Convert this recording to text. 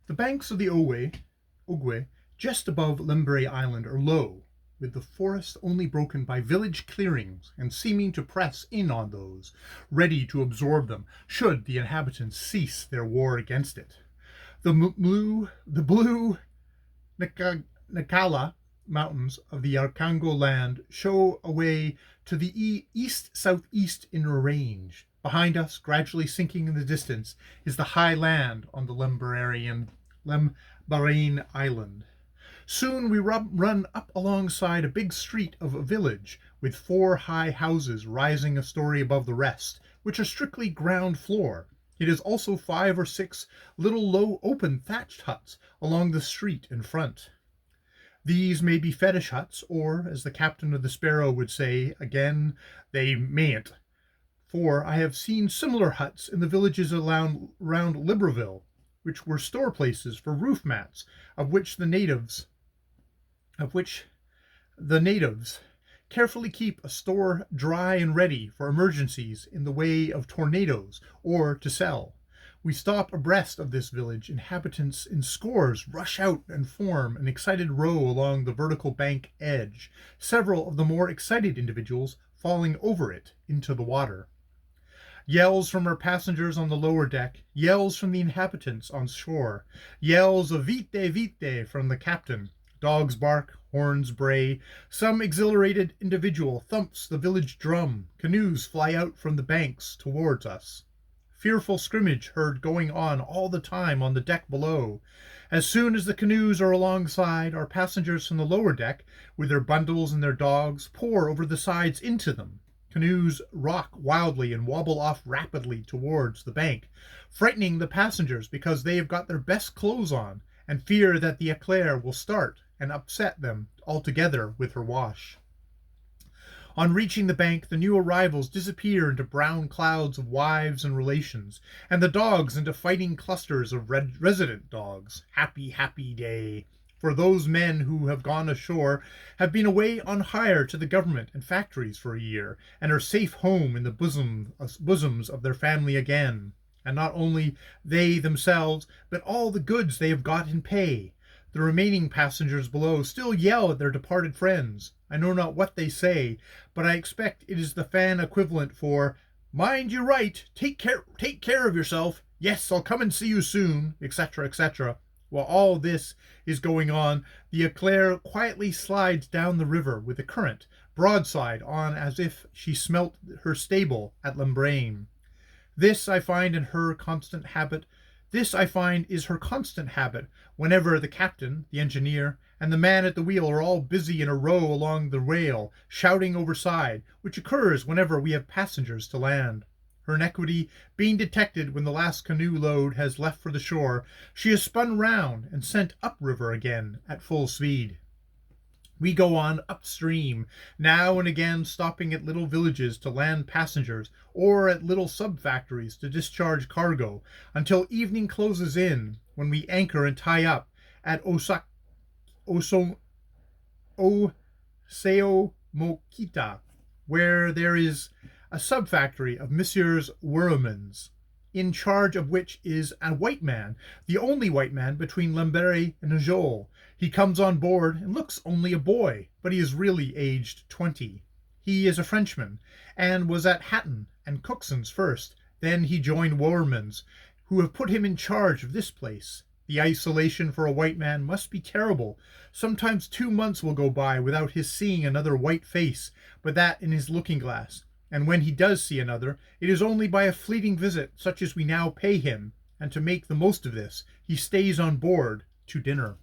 The banks of the Ogwe, just above Lembre Island, are low, with the forest only broken by village clearings and seeming to press in on those, ready to absorb them should the inhabitants cease their war against it. The blue Nakala mountains of the Arkango land show away to the east-southeast in a range. Behind us, gradually sinking in the distance, is the high land on the Lembarene Island. Soon we run up alongside a big street of a village with four high houses rising a story above the rest, which are strictly ground floor. It is also 5 or 6 little low open thatched huts along the street in front. These may be fetish huts, or, as the captain of the Sparrow would say, again, they mayn't. For I have seen similar huts in the villages around Libreville, which were store places for roof mats, of which the natives carefully keep a store dry and ready for emergencies in the way of tornadoes or to sell. We stop abreast of this village. Inhabitants in scores rush out and form an excited row along the vertical bank edge, several of the more excited individuals falling over it into the water. Yells from our passengers on the lower deck, yells from the inhabitants on shore, yells of "Vite, vite" from the captain. Dogs bark, horns bray, some exhilarated individual thumps the village drum, canoes fly out from the banks towards us. Fearful scrimmage heard going on all the time on the deck below. As soon as the canoes are alongside, our passengers from the lower deck, with their bundles and their dogs, pour over the sides into them. Canoes rock wildly and wobble off rapidly towards the bank, frightening the passengers because they have got their best clothes on and fear that the Eclair will start and upset them altogether with her wash. On reaching the bank, the new arrivals disappear into brown clouds of wives and relations, and the dogs into fighting clusters of resident dogs. Happy, happy day! For those men who have gone ashore have been away on hire to the government and factories for a year, and are safe home in the bosoms of their family again. And not only they themselves, but all the goods they have got in pay. The remaining passengers below still yell at their departed friends. I know not what they say, but I expect it is the fan equivalent for "Mind you right, take care of yourself, yes, I'll come and see you soon," etc., etc. While all this is going on, the Eclair quietly slides down the river with the current, broadside on as if she smelt her stable at Lembrane. This I find is her constant habit whenever the captain, the engineer, and the man at the wheel are all busy in a row along the rail, shouting overside, which occurs whenever we have passengers to land. Her iniquity being detected when the last canoe load has left for the shore, she is spun round and sent upriver again at full speed. We go on upstream, now and again stopping at little villages to land passengers, or at little sub-factories to discharge cargo, until evening closes in, when we anchor and tie up at Oseomokita, where there is a sub-factory of Messrs. Werlemans, in charge of which is a white man, the only white man between Lembere and Najol. He comes on board and looks only a boy, but he is really aged 20. He is a Frenchman, and was at Hatton and Cookson's first. Then he joined Werlemans, who have put him in charge of this place. The isolation for a white man must be terrible. Sometimes 2 months will go by without his seeing another white face, but that in his looking-glass. And when he does see another, it is only by a fleeting visit such as we now pay him, and to make the most of this, he stays on board to dinner.